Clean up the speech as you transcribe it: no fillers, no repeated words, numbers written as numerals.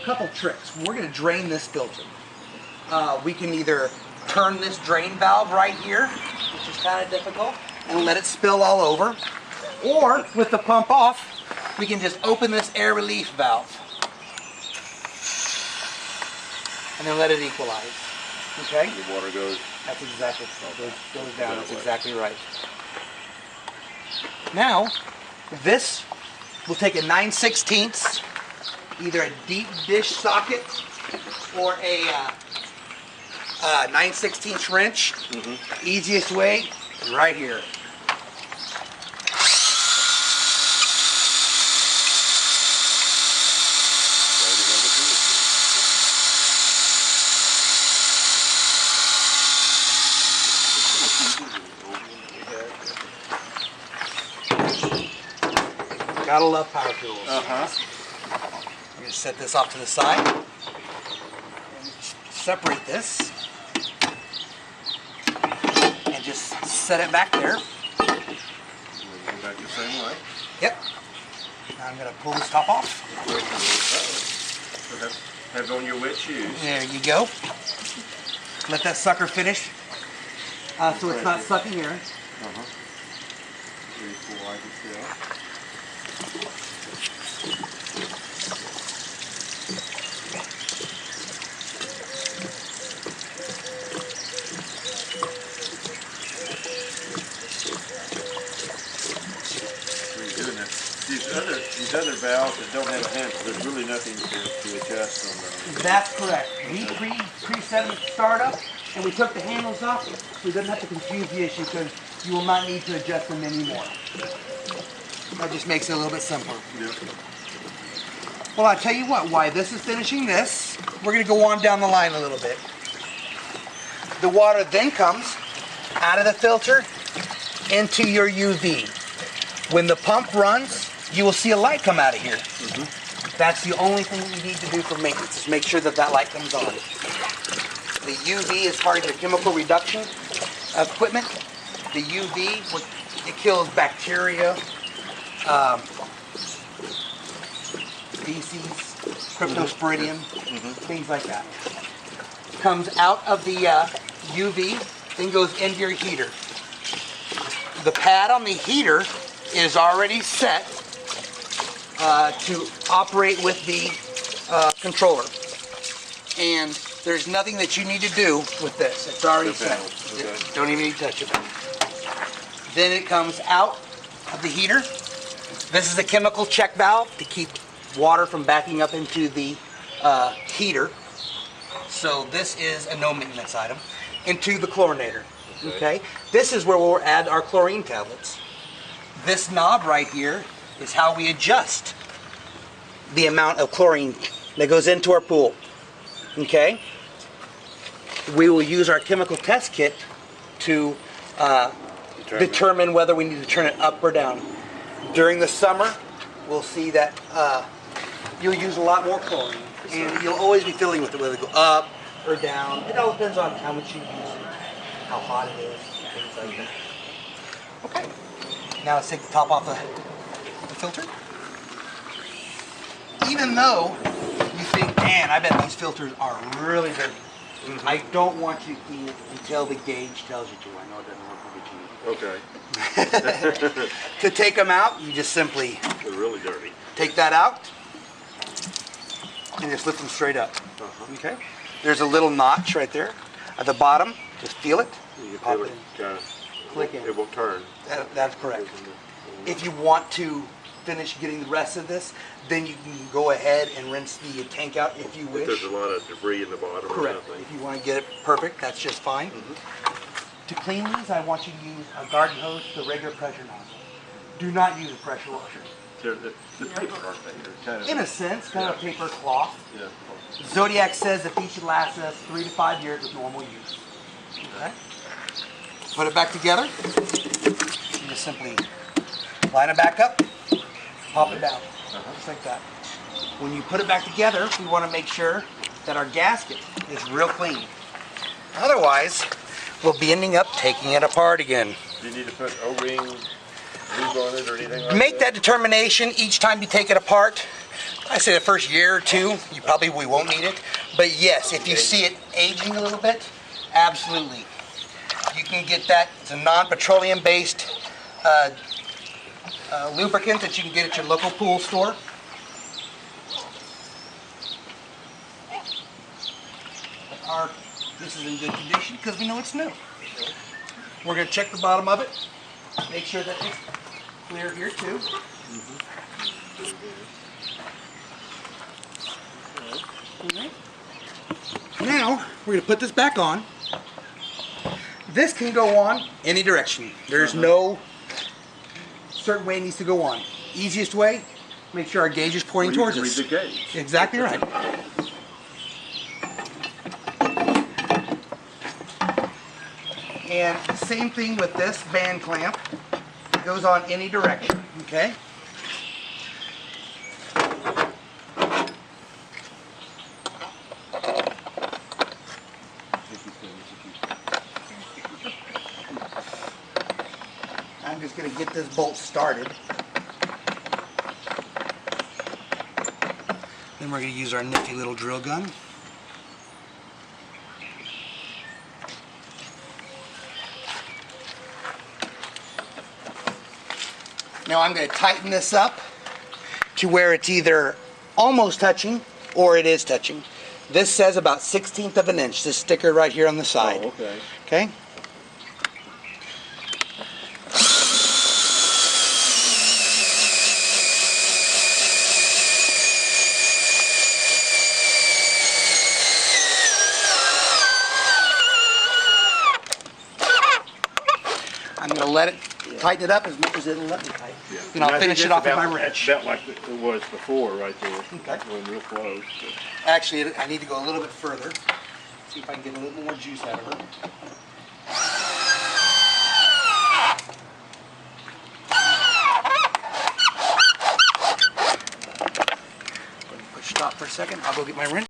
couple tricks. We're going to drain this filter. We can either turn this drain valve right here, which is kind of difficult, and let it spill all over. Or, with the pump off, we can just open this air relief valve and then let it equalize. Okay? The water goes. That's exactly goes down. That's exactly right. Now, this will take a 9/16, either a deep dish socket or a 9/16 wrench. Easiest way, right here. Gotta love power tools. I'm gonna set this off to the side. Separate this. And just set it back there. Go back the same way. Yep. Now I'm gonna pull this top off. Have on your wet shoes. There you go. Let that sucker finish. So it's not sucking air. Very cool, I can tell. These other valves that don't have a handle, there's really nothing to adjust on those. That's correct. We preset them at startup, and we took the handles off, so we didn't have to confuse the issue because you will not need to adjust them anymore. That just makes it a little bit simpler. Yep. Well, I'll tell you what, why this is finishing this, we're going to go on down the line a little bit. The water then comes out of the filter into your UV. When the pump runs, you will see a light come out of here. That's the only thing you need to do for maintenance, is make sure that that light comes on. The UV is part of your chemical reduction equipment. The UV, it kills bacteria, feces, cryptosporidium, things like that. Comes out of the UV, then goes into your heater. The pad on the heater is already set to operate with the controller. And there's nothing that you need to do with this. It's already set. Okay. Don't even need to touch it. Then it comes out of the heater. This is a chemical check valve to keep water from backing up into the heater. So this is a no maintenance item. Into the chlorinator. Okay. This is where we'll add our chlorine tablets. This knob right here is how we adjust the amount of chlorine that goes into our pool. Okay? We will use our chemical test kit to determine whether we need to turn it up or down. During the summer, we'll see that you'll use a lot more chlorine, and you'll always be filling with it, whether it go up or down. It all depends on how much you use it, how hot it is, things like that. Okay. Now let's take the top off the filter. Even though you think, man, I bet these filters are really dirty. I don't want you to clean it until the gauge tells you to. I know it doesn't work for you. Okay. To take them out, you just simply They're really dirty. take that out and just lift them straight up. Okay? There's a little notch right there at the bottom. Just feel it. You Pop feel it it in. kind of, Click in. it won't turn. That's correct. If you want to finish getting the rest of this, then you can go ahead and rinse the tank out if you If wish. there's a lot of debris in the bottom Correct. or something. If you want to get it perfect, that's just fine. To clean these, I want you to use a garden hose, the regular pressure nozzle. Do not use a pressure washer. The paper, aren't they? They're kind of, In a sense, kind of a paper cloth. yeah. Zodiac says that these should last us 3 to 5 years with normal use. Okay? Put it back together. You just simply line it back up, pop it down, just like that. When you put it back together, we want to make sure that our gasket is real clean. Otherwise, we'll be ending up taking it apart again. Do you need to put O-ring lube on it or anything like Make that determination each time you take it apart. I say the first year or two, we won't need it. But yes, if you see it aging a little bit, absolutely. You can get that. It's a non-petroleum based lubricant that you can get at your local pool store. This is in good condition because we know it's new. We're going to check the bottom of it, make sure that it's clear here too. Now, we're going to put this back on. This can go on any direction. There's no certain way it needs to go on. Easiest way, make sure our gauge is pointing towards us. Read the gauge. Exactly right. And same thing with this band clamp. It goes on any direction, okay? I'm just going to get this bolt started. Then we're going to use our nifty little drill gun. Now I'm going to tighten this up to where it's either almost touching or it is touching. This says about 1/16 of an inch, this sticker right here on the side. Oh, okay. Okay? I'm going to let it tighten it up as much as it'll let me tighten. Yeah. Then I'll And I finish think it off that's with my about- wrench. About like it was before, right there. Okay. Going real close. Actually, I need to go a little bit further. See if I can get a little more juice out of her. Push stop for a second. I'll go get my wrench.